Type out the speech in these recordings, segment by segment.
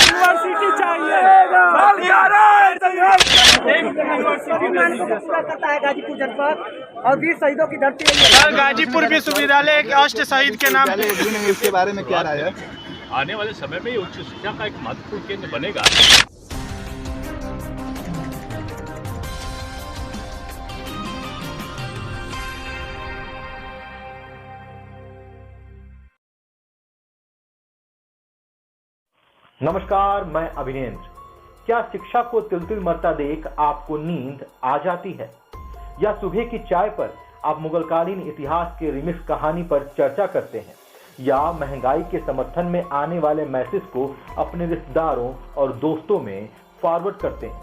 University चाहिए। पूरा करता है गाजीपुर जनपद और वीर शहीदों की धरती है। सर, गाजीपुर विश्वविद्यालय एक अष्ट शहीद के नाम पे इसके बारे में क्या राय है? आने वाले समय में ये उच्च शिक्षा का एक महत्वपूर्ण केंद्र बनेगा। नमस्कार, मैं अभिनेंद्र। क्या शिक्षा को तिल-तिल मरता देख आपको नींद आ जाती है, या सुबह की चाय पर आप मुगलकालीन इतिहास के रिमिक्स कहानी पर चर्चा करते हैं, या महंगाई के समर्थन में आने वाले मैसेज को अपने रिश्तेदारों और दोस्तों में फॉरवर्ड करते हैं,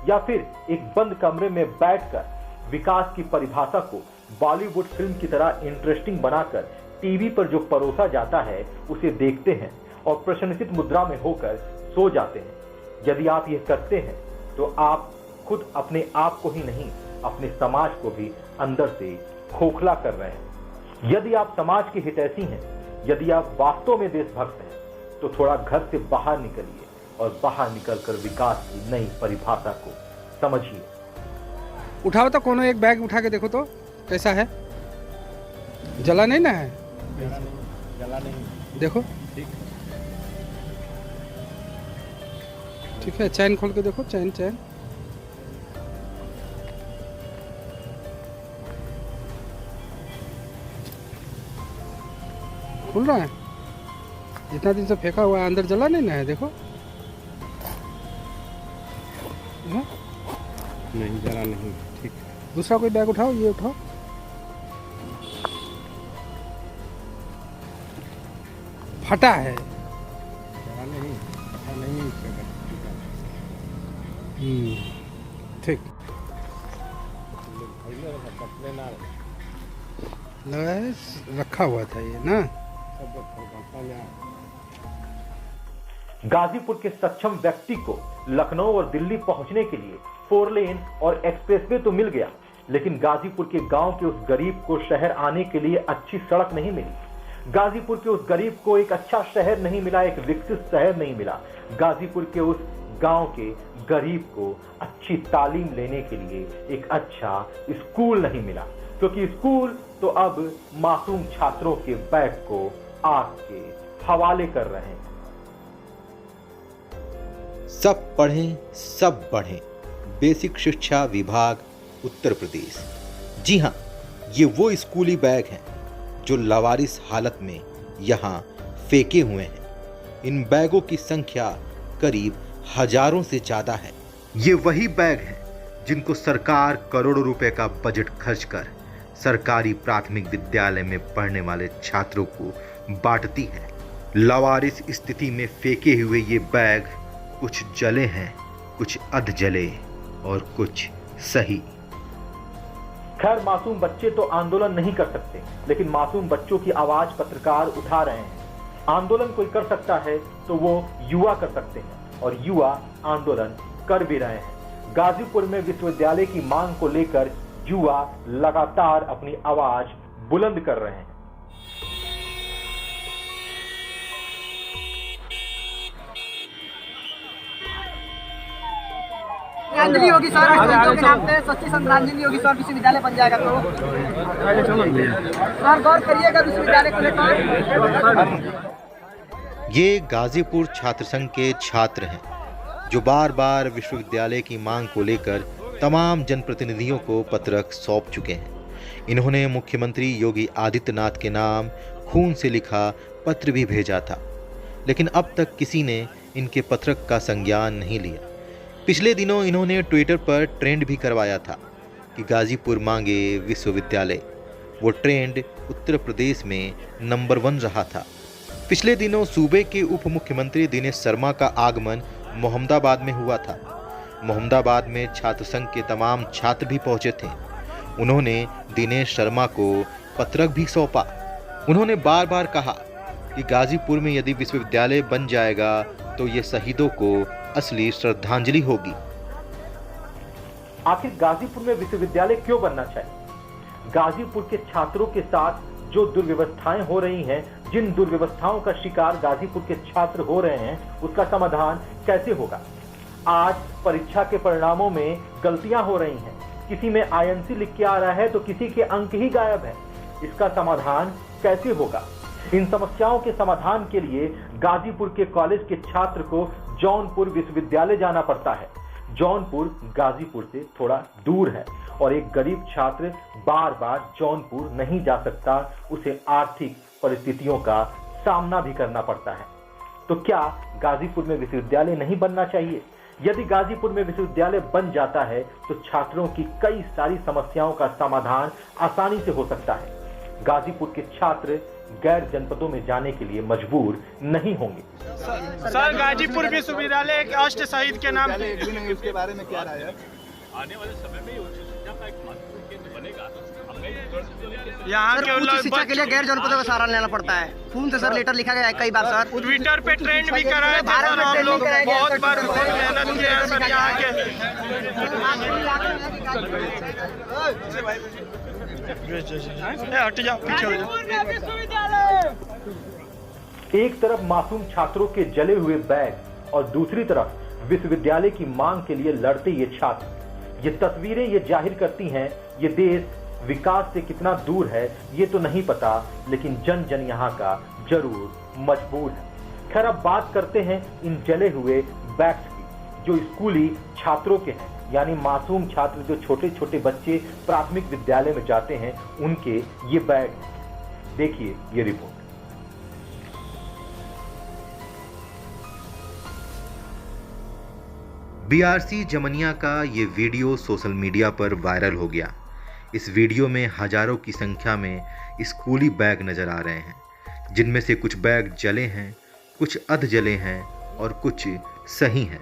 या फिर एक बंद कमरे में बैठकर विकास की परिभाषा को बॉलीवुड फिल्म की तरह इंटरेस्टिंग बनाकर टीवी पर जो परोसा जाता है उसे देखते हैं और प्रश्नचित मुद्रा में होकर सो जाते हैं। यदि आप यह करते हैं तो आप खुद अपने आप को ही नहीं, अपने समाज को भी अंदर से खोखला कर रहे हैं। यदि आप समाज के हितैषी हैं, यदि आप वास्तव में देशभक्त हैं, तो थोड़ा घर से बाहर निकलिए और बाहर निकलकर विकास की नई परिभाषा को समझिए। उठाओ तो कोनो एक बैग उठा के देखो तो कैसा है। जला नहीं ना है? जला नहीं। देखो ठीक है। चैन खोल के देखो, चैन खुल रहा है। जितना दिन से फेंका हुआ है अंदर जला नहीं ना है? देखो नहीं, जला नहीं। ठीक, दूसरा कोई बैग उठाओ, ये उठाओ। फटा है। जला नहीं, फटा नहीं। ठीक, रखा हुआ था ये ना। गाजीपुर के सक्षम व्यक्ति को लखनऊ और दिल्ली पहुंचने के लिए 4 लेन और एक्सप्रेसवे तो मिल गया, लेकिन गाजीपुर के गांव के उस गरीब को शहर आने के लिए अच्छी सड़क नहीं मिली। गाजीपुर के उस गरीब को एक अच्छा शहर नहीं मिला, एक विकसित शहर नहीं मिला। गाजीपुर के उस गांव के गरीब को अच्छी तालीम लेने के लिए एक अच्छा स्कूल नहीं मिला, क्योंकि स्कूल तो अब मासूम छात्रों के बैग को आग के हवाले कर रहे हैं। सब पढ़ें, सब बढ़ें। बेसिक शिक्षा विभाग, उत्तर प्रदेश। जी हाँ, ये वो स्कूली बैग हैं जो लावारिस हालत में यहाँ फेंके हुए हैं। इन बैगों की संख्या करीब हजारों से ज्यादा है। ये वही बैग हैं जिनको सरकार करोड़ों रुपए का बजट खर्च कर सरकारी प्राथमिक विद्यालय में पढ़ने वाले छात्रों को बांटती है। लावारिस स्थिति में फेंके हुए ये बैग कुछ जले हैं, कुछ अध जले और कुछ सही। खैर, मासूम बच्चे तो आंदोलन नहीं कर सकते, लेकिन मासूम बच्चों की आवाज पत्रकार उठा रहे हैं। आंदोलन कोई कर सकता है तो वो युवा कर सकते हैं, और युवा आंदोलन कर भी रहे हैं। गाजीपुर में विश्वविद्यालय की मांग को लेकर युवा लगातार अपनी आवाज बुलंद कर रहे हैं। श्रद्धांजलि होगी सर, के नाम पे सच्ची श्रद्धांजलि होगी सर। विश्वविद्यालय बन जाएगा तो सर गौर करिएगा विश्वविद्यालय को लेकर। ये गाजीपुर छात्र संघ के छात्र हैं जो बार बार विश्वविद्यालय की मांग को लेकर तमाम जनप्रतिनिधियों को पत्रक सौंप चुके हैं। इन्होंने मुख्यमंत्री योगी आदित्यनाथ के नाम खून से लिखा पत्र भी भेजा था, लेकिन अब तक किसी ने इनके पत्रक का संज्ञान नहीं लिया। पिछले दिनों इन्होंने ट्विटर पर ट्रेंड भी करवाया था कि गाजीपुर मांगे विश्वविद्यालय। वो ट्रेंड उत्तर प्रदेश में नंबर 1 रहा था। पिछले दिनों सूबे के उप मुख्यमंत्री दिनेश शर्मा का आगमन मोहम्मदाबाद में हुआ था। मोहम्मदाबाद में छात्र संघ के तमाम छात्र भी पहुंचे थे। उन्होंने दिनेश शर्मा को पत्रक भी सौंपा। उन्होंने बार बार कहा कि गाजीपुर में यदि विश्वविद्यालय बन जाएगा तो ये शहीदों को असली श्रद्धांजलि होगी। आखिर गाजीपुर में विश्वविद्यालय क्यों बनना चाहिए? गाजीपुर के छात्रों के साथ जो दुर्व्यवस्थाएं हो रही हैं जिन दुर्व्यवस्थाओं का शिकार गाजीपुर के छात्र हो रहे हैं उसका समाधान कैसे होगा? आज परीक्षा के परिणामों में गलतियां हो रही हैं, किसी में INC लिख के आ रहा है तो किसी के अंक ही गायब है। इसका समाधान कैसे होगा? इन समस्याओं के समाधान के लिए गाजीपुर के कॉलेज के छात्र को जौनपुर विश्वविद्यालय जाना पड़ता है। जौनपुर गाजीपुर से थोड़ा दूर है और एक गरीब छात्र बार बार जौनपुर नहीं जा सकता, उसे आर्थिक परिस्थितियों का सामना भी करना पड़ता है। तो क्या गाजीपुर में विश्वविद्यालय नहीं बनना चाहिए? यदि गाजीपुर में विश्वविद्यालय बन जाता है तो छात्रों की कई सारी समस्याओं का समाधान आसानी से हो सकता है। गाजीपुर के छात्र गैर जनपदों में जाने के लिए मजबूर नहीं होंगे। सर, गाजीपुर विश्वविद्यालय एक अष्ट शहीद के नाम इसके बारे में क्या राय है? आने वाले समय में उच्च शिक्षा का एक महत्वपूर्ण केंद्र बनेगा। यहाँ के उच्च शिक्षा के लिए गैर जनपदों का सहारा लेना पड़ता है। फोन से सर लेटर लिखा गया है कई बार सर, ट्विटर पे ट्रेंड भी कराए थे सर, हम लोग बहुत बार बहुत मेहनत किया है सर यहाँ के। हट जाओ, पीछे हो जाओ। एक तरफ मासूम छात्रों के जले हुए बैग और दूसरी तरफ विश्वविद्यालय की मांग के लिए लड़ते ये छात्र। ये तस्वीरें ये जाहिर करती हैं ये देश विकास से कितना दूर है ये तो नहीं पता, लेकिन जन जन यहाँ का जरूर मजबूर है। खैर, अब बात करते हैं इन जले हुए बैग्स की जो स्कूली छात्रों के हैं, यानी मासूम छात्र जो छोटे छोटे बच्चे प्राथमिक विद्यालय में जाते हैं उनके ये बैग। देखिए ये रिपोर्ट। BRC जमनिया का ये वीडियो सोशल मीडिया पर वायरल हो गया। इस वीडियो में हजारों की संख्या में स्कूली बैग नज़र आ रहे हैं, जिनमें से कुछ बैग जले हैं, कुछ अध जले हैं और कुछ सही हैं।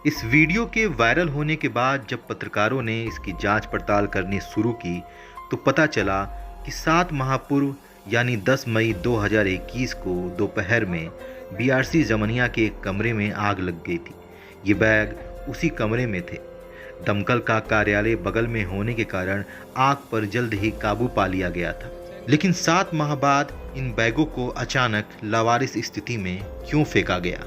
इस वीडियो के वायरल होने के बाद जब पत्रकारों ने इसकी जांच पड़ताल करनी शुरू की तो पता चला कि 7 माह पूर्व यानी 10 मई 2021 को दोपहर में BRC जमनिया के एक कमरे में आग लग गई थी। ये बैग उसी कमरे में थे। दमकल का कार्यालय बगल में होने के कारण आग पर जल्द ही काबू पा लिया गया था, लेकिन 7 माह बाद इन बैगों को अचानक लावारिस स्थिति में क्यों फेंका गया?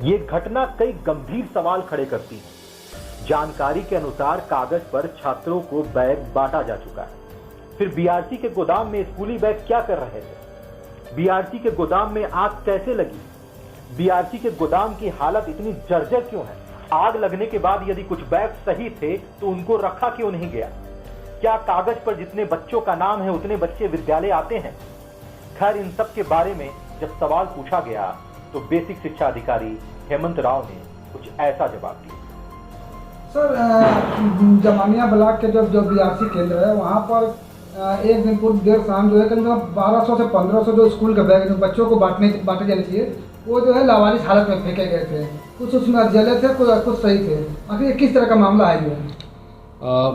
ये घटना कई गंभीर सवाल खड़े करती है। जानकारी के अनुसार कागज पर छात्रों को बैग बांटा जा चुका है। फिर BRC के गोदाम में स्कूली बैग क्या कर रहे थे? BRC के गोदाम में आग कैसे लगी? BRC के गोदाम की हालत इतनी जर्जर क्यों है? आग लगने के बाद यदि कुछ बैग सही थे तो उनको रखा क्यों नहीं गया? क्या कागज पर जितने बच्चों का नाम है उतने बच्चे विद्यालय आते हैं? खैर, इन सब के बारे में जब सवाल पूछा गया तो बेसिक शिक्षा अधिकारी हेमंत राव ने कुछ ऐसा जवाब दिया। सर, जमानिया ब्लॉक के जो BRC केंद्र है वहाँ पर एक दिन पूर्व देर शाम जो है करीब 1200 से 1500 जो स्कूल के बैग जो बच्चों को बांटे जाने चाहिए वो जो है लावारिस हालत में फेंके गए थे। कुछ उसमें जले थे, कुछ सही थे। आखिर ये किस तरह का मामला है? ये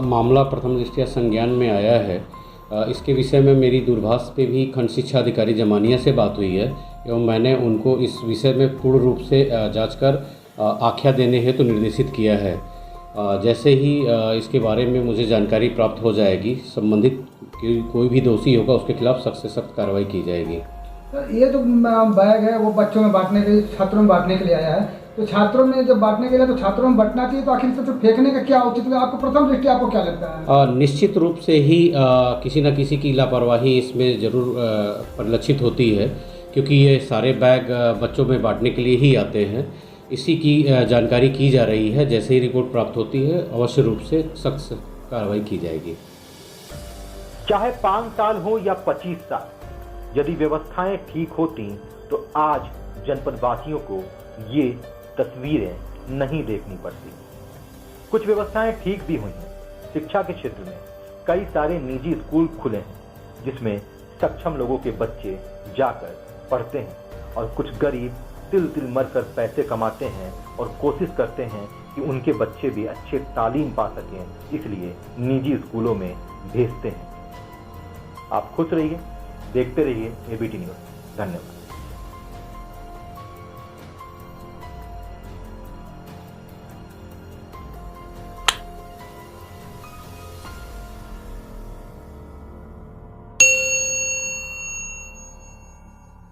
मामला प्रथम दृष्टया संज्ञान में आया है। इसके विषय में मेरी दूरभाष पे भी खंड शिक्षा अधिकारी जमानिया से बात हुई है एवं मैंने उनको इस विषय में पूर्ण रूप से जांच कर आख्या देने हेतु निर्देशित किया है। जैसे ही इसके बारे में मुझे जानकारी प्राप्त हो जाएगी, संबंधित कोई भी दोषी होगा उसके खिलाफ सख्त से सख्त कार्रवाई की जाएगी। सर, ये जो बैग है वो बच्चों में बांटने के लिए, छात्रों में बांटने के लिए आया है, तो छात्रों में जब बांटने के लिए तो छात्रों में बांटना चाहिए, तो आखिर से तो फेंकने का क्या उचित है? आपको प्रथम दृष्टि आपको क्या लगता है? निश्चित रूप से ही किसी न किसी की लापरवाही इसमें जरूर परिलक्षित होती है, क्योंकि ये सारे बैग बच्चों में बांटने के लिए ही आते हैं। इसी की जानकारी की जा रही है। जैसे ही रिपोर्ट प्राप्त होती है अवश्य रूप से सख्त कार्रवाई की जाएगी। चाहे 5 साल हो या 25 साल, यदि व्यवस्थाएं ठीक होती तो आज जनपद वासियों को ये तस्वीरें नहीं देखनी पड़ती। कुछ व्यवस्थाएं ठीक भी हुई हैं। शिक्षा के क्षेत्र में कई सारे निजी स्कूल खुले हैं जिसमें सक्षम लोगों के बच्चे जाकर पढ़ते हैं और कुछ गरीब तिल तिल मर कर पैसे कमाते हैं और कोशिश करते हैं कि उनके बच्चे भी अच्छे तालीम पा सकें, इसलिए निजी स्कूलों में भेजते हैं। आप खुश रहिए, देखते रहिए ABT न्यूज़। धन्यवाद।